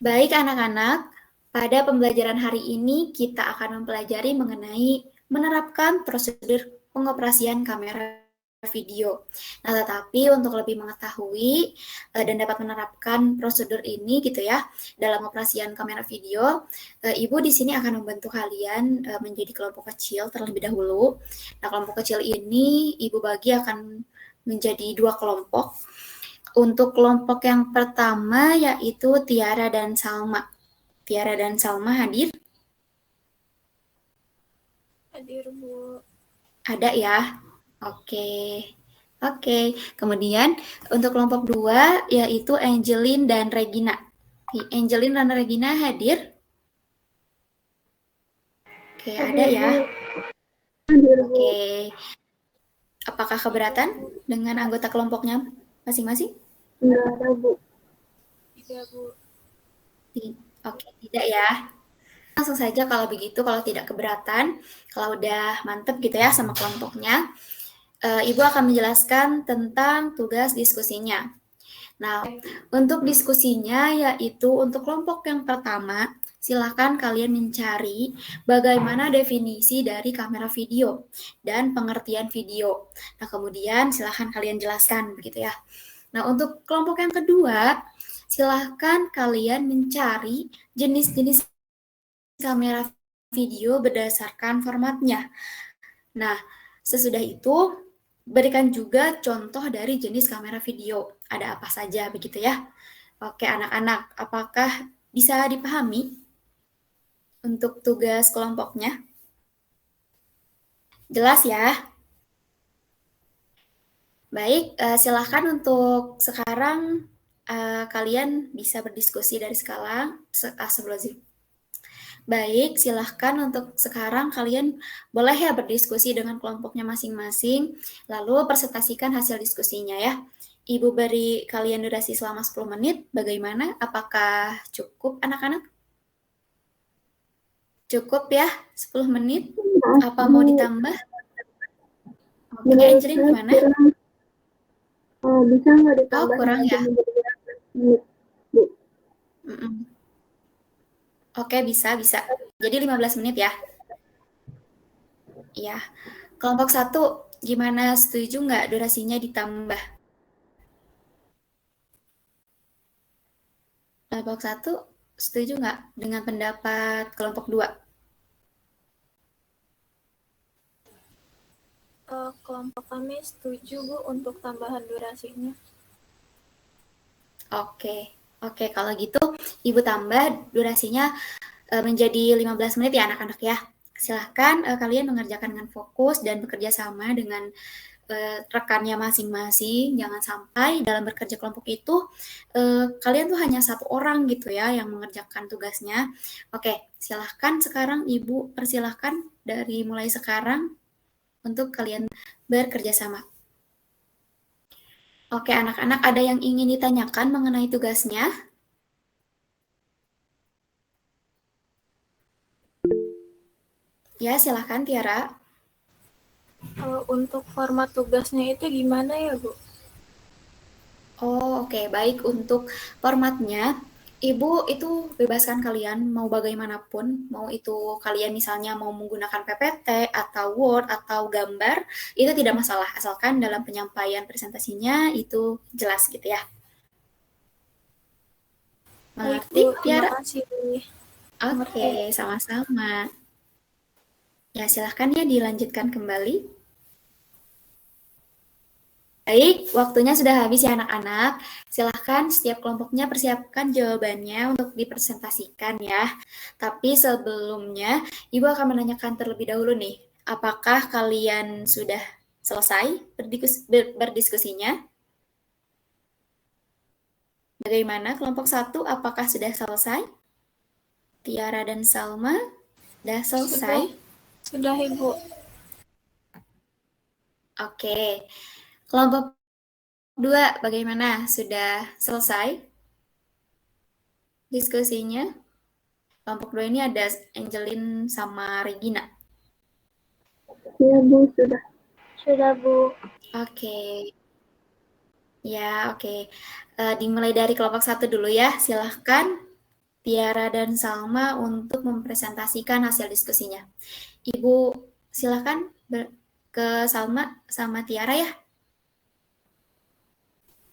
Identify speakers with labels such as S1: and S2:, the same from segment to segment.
S1: Baik anak-anak, pada pembelajaran hari ini kita akan mempelajari mengenai menerapkan prosedur pengoperasian kamera video. Nah, tetapi untuk lebih mengetahui dan dapat menerapkan prosedur ini gitu ya dalam operasian kamera video, Ibu di sini akan membantu kalian menjadi kelompok kecil terlebih dahulu. Nah, kelompok kecil ini Ibu bagi akan menjadi 2 kelompok. Untuk kelompok yang pertama yaitu Tiara dan Salma. Tiara dan Salma hadir?
S2: Hadir, Bu.
S1: Ada ya? Oke. Oke. Kemudian untuk kelompok 2 yaitu Angelin dan Regina. Angelin dan Regina hadir? Oke, ada ya. Oke. Apakah keberatan dengan anggota kelompoknya masing-masing?
S2: Enggak ada, Bu. Tidak, Bu.
S1: Oke, tidak ya. Langsung saja kalau begitu, kalau tidak keberatan, kalau udah mantep gitu ya sama kelompoknya, Ibu akan menjelaskan tentang tugas diskusinya. Nah, untuk diskusinya yaitu untuk kelompok yang pertama, silakan kalian mencari bagaimana definisi dari kamera video dan pengertian video. Nah, kemudian silakan kalian jelaskan begitu ya. Nah, untuk kelompok yang kedua, silakan kalian mencari jenis-jenis kamera video berdasarkan formatnya. Nah, sesudah itu berikan juga contoh dari jenis kamera video. Ada apa saja begitu ya. Oke, anak-anak, apakah bisa dipahami untuk tugas kelompoknya? Jelas ya? Baik, silahkan untuk sekarang kalian bisa berdiskusi dari sekarang. Baik, silahkan untuk sekarang kalian boleh ya berdiskusi dengan kelompoknya masing-masing, lalu presentasikan hasil diskusinya ya. Ibu beri kalian durasi selama 10 menit, bagaimana? Apakah cukup anak-anak? Cukup ya, 10 menit? Apa mau ditambah? Oke, Angelin gimana?
S2: Bisa nggak
S1: Oh,
S2: ditambah
S1: kurang ya?
S2: menit, Bu?
S1: Oke, bisa. Jadi 15 menit ya? Iya. Kelompok 1, gimana? Setuju nggak durasinya ditambah? Kelompok 1, setuju nggak dengan pendapat kelompok 2?
S2: Kelompok kami setuju, Bu, untuk tambahan durasinya.
S1: Oke, kalau gitu Ibu tambah durasinya menjadi 15 menit ya anak-anak ya. Silahkan kalian mengerjakan dengan fokus dan bekerja sama dengan rekannya masing-masing. Jangan sampai dalam bekerja kelompok itu kalian tuh hanya satu orang gitu ya yang mengerjakan tugasnya. Oke, silahkan sekarang Ibu persilahkan dari mulai sekarang untuk kalian bekerja sama. Oke, anak-anak ada yang ingin ditanyakan mengenai tugasnya? Ya, silahkan Tiara.
S2: Untuk format tugasnya itu gimana ya, Bu?
S1: Oh, oke. Baik, untuk formatnya, Ibu itu bebaskan kalian mau bagaimanapun, mau itu kalian misalnya mau menggunakan PPT atau Word atau gambar, itu tidak masalah, asalkan dalam penyampaian presentasinya itu jelas gitu ya.
S2: Baik,
S1: Mengerti,
S2: Bu. Terima
S1: Tiara?
S2: kasih.
S1: Oke,
S2: Mengerti.
S1: sama-sama. Ya, silahkan ya dilanjutkan kembali. Baik, waktunya sudah habis ya anak-anak. Silahkan setiap kelompoknya persiapkan jawabannya untuk dipresentasikan ya. Tapi sebelumnya, Ibu akan menanyakan terlebih dahulu nih, apakah kalian sudah selesai berdiskusinya? Bagaimana kelompok 1, apakah sudah selesai? Tiara dan Salma, sudah selesai?
S2: Sudah, Ibu.
S1: Oke, kelompok 2 bagaimana? Sudah selesai diskusinya? Kelompok 2 ini ada Angelin sama Regina.
S2: Iya, Bu, sudah. Sudah, Bu.
S1: Oke. Ya, oke. Dimulai dari kelompok 1 dulu ya, silahkan. Tiara dan Salma untuk mempresentasikan hasil diskusinya. Ibu silakan ke Salma sama Tiara ya.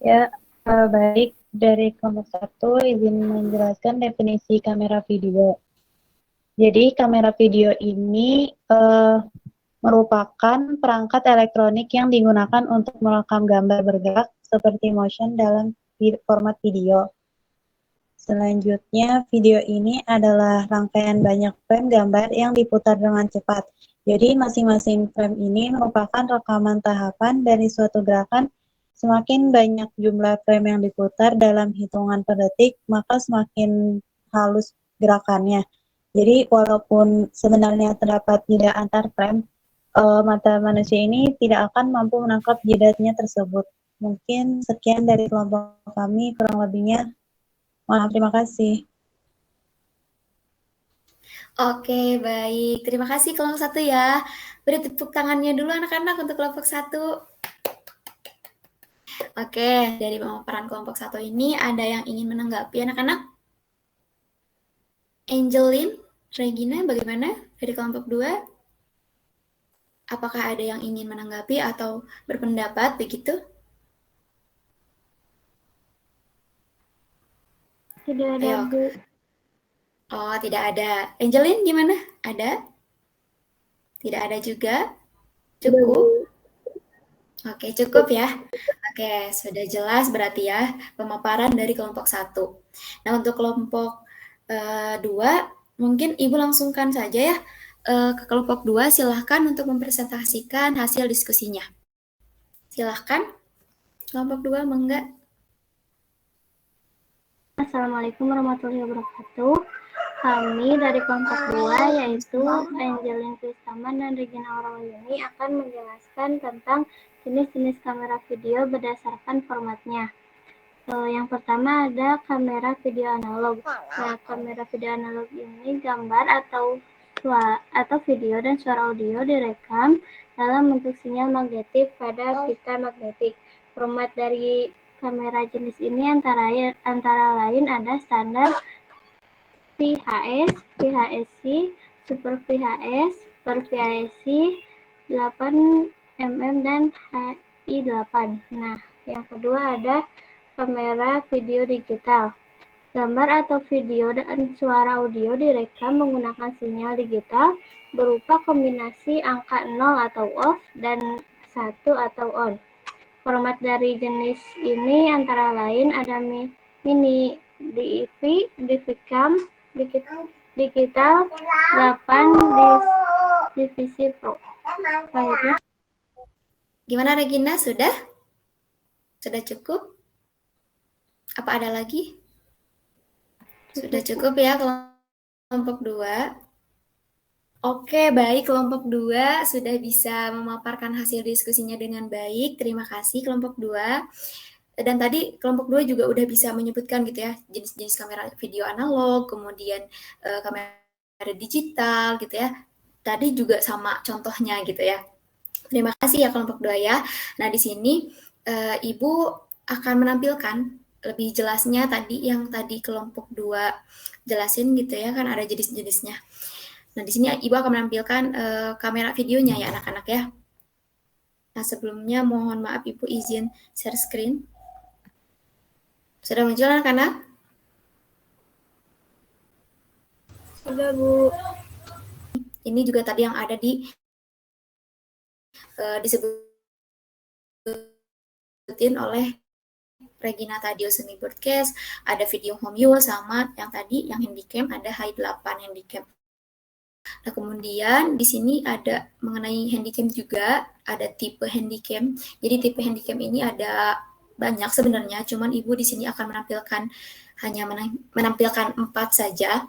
S3: Ya, baik. Dari kelompok 1, izin menjelaskan definisi kamera video. Jadi, kamera video ini merupakan perangkat elektronik yang digunakan untuk merekam gambar bergerak seperti motion dalam format video. Selanjutnya, video ini adalah rangkaian banyak frame gambar yang diputar dengan cepat. Jadi, masing-masing frame ini merupakan rekaman tahapan dari suatu gerakan. Semakin banyak jumlah frame yang diputar dalam hitungan per detik, maka semakin halus gerakannya. Jadi, walaupun sebenarnya terdapat jeda antar frame, mata manusia ini tidak akan mampu menangkap jedanya tersebut. Mungkin sekian dari kelompok kami, kurang lebihnya maaf, terima kasih.
S1: Oke, baik. Terima kasih kelompok 1 ya. Beri tepuk tangannya dulu anak-anak untuk kelompok 1. Oke, dari pemaparan kelompok 1 ini ada yang ingin menanggapi anak-anak? Angelin, Regina, bagaimana dari kelompok 2? Apakah ada yang ingin menanggapi atau berpendapat begitu?
S2: Tidak ada,
S1: Ayo.
S2: Bu.
S1: Oh, tidak ada. Angelin gimana? Ada? Tidak ada juga? Cukup? Oke, cukup ya. Oke, sudah jelas berarti ya pemaparan dari kelompok 1. Nah, untuk kelompok 2, mungkin Ibu langsungkan saja ya ke kelompok 2, silahkan untuk mempresentasikan hasil diskusinya. Silahkan, kelompok 2, mangga.
S2: Assalamualaikum warahmatullahi wabarakatuh. Kami dari kelompok 2, yaitu Angelin Kristaman dan Regina Aurelia akan menjelaskan tentang jenis-jenis kamera video berdasarkan formatnya. Yang pertama ada kamera video analog. Nah, kamera video analog ini gambar atau video dan suara audio direkam dalam bentuk sinyal magnetik pada pita magnetik. Format dari kamera jenis ini antara lain ada standar VHS, VHSC, Super VHS, Per VHSC, 8mm dan HI8. Nah, yang kedua ada kamera video digital. Gambar atau video dan suara audio direkam menggunakan sinyal digital berupa kombinasi angka 0 atau off dan 1 atau on. Format dari jenis ini antara lain ada mini DV, DVCam, digital 8 divisi Pro. Baiknya.
S1: Gimana Regina, sudah? Sudah cukup? Apa ada lagi? Sudah cukup ya kelompok 2. Oke, baik, kelompok 2 sudah bisa memaparkan hasil diskusinya dengan baik. Terima kasih kelompok 2. Dan tadi kelompok 2 juga udah bisa menyebutkan gitu ya, jenis-jenis kamera video analog, kemudian kamera digital gitu ya. Tadi juga sama contohnya gitu ya. Terima kasih ya kelompok 2 ya. Nah, di sini Ibu akan menampilkan lebih jelasnya yang tadi kelompok 2 jelasin gitu ya, kan ada jenis-jenisnya. Nah, di sini Ibu akan menampilkan kamera videonya ya anak-anak ya. Nah, sebelumnya mohon maaf Ibu izin share screen. Sudah muncul anak-anak?
S2: Sudah, Bu.
S1: Ini juga tadi yang ada disebutin oleh Regina tadi semi broadcast, ada video home use sama yang tadi yang handycam ada HI8 handycam. Nah, kemudian di sini ada mengenai handycam juga, ada tipe handycam. Jadi tipe handycam ini ada banyak sebenarnya, cuman Ibu di sini akan menampilkan 4 saja.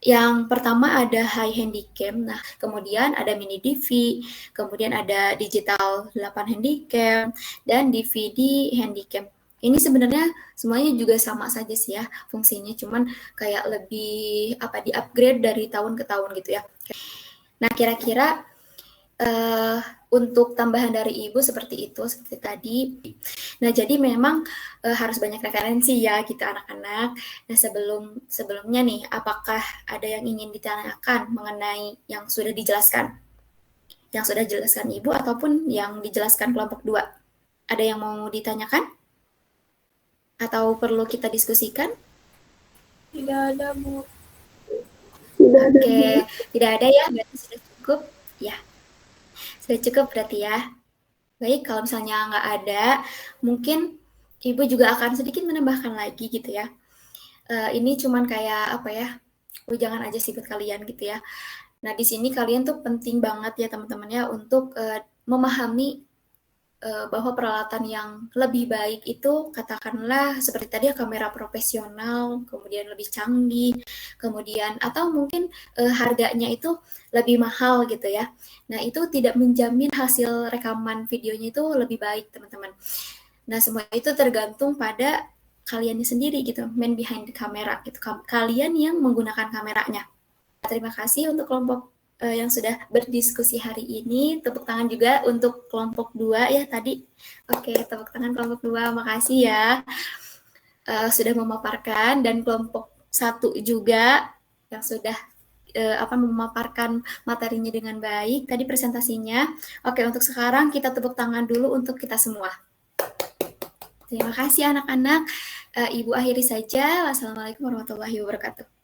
S1: Yang pertama ada high handycam, nah kemudian ada mini DV, kemudian ada digital 8 handycam, dan DVD handycam. Ini sebenarnya semuanya juga sama saja sih ya fungsinya, cuman kayak lebih di-upgrade dari tahun ke tahun gitu ya. Nah, kira-kira untuk tambahan dari Ibu seperti itu, seperti tadi. Nah, jadi memang harus banyak referensi ya gitu anak-anak. Nah, sebelumnya nih, apakah ada yang ingin ditanyakan mengenai yang sudah dijelaskan? Yang sudah dijelaskan Ibu ataupun yang dijelaskan kelompok 2? Ada yang mau ditanyakan? Atau perlu kita diskusikan?
S2: Tidak ada, Bu.
S1: Oke, tidak ada ya, berarti sudah cukup. Ya, sudah cukup berarti ya. Baik, kalau misalnya nggak ada, mungkin Ibu juga akan sedikit menambahkan lagi gitu ya. Ini cuman kayak apa ya, jangan aja sih buat kalian gitu ya. Nah, di sini kalian tuh penting banget ya teman-teman ya untuk memahami bahwa peralatan yang lebih baik itu katakanlah seperti tadi ya kamera profesional, kemudian lebih canggih, kemudian atau mungkin harganya itu lebih mahal gitu ya. Nah, itu tidak menjamin hasil rekaman videonya itu lebih baik, teman-teman. Nah, semua itu tergantung pada kalian sendiri gitu, man behind the camera gitu. Kalian yang menggunakan kameranya. Terima kasih untuk kelompok yang sudah berdiskusi hari ini. Tepuk tangan juga untuk kelompok 2 ya tadi. Oke, tepuk tangan kelompok 2. Makasih ya sudah memaparkan, dan kelompok 1 juga yang sudah memaparkan materinya dengan baik tadi presentasinya. Oke, untuk sekarang kita tepuk tangan dulu untuk kita semua. Terima kasih anak-anak. Ibu akhiri saja. Wassalamualaikum warahmatullahi wabarakatuh.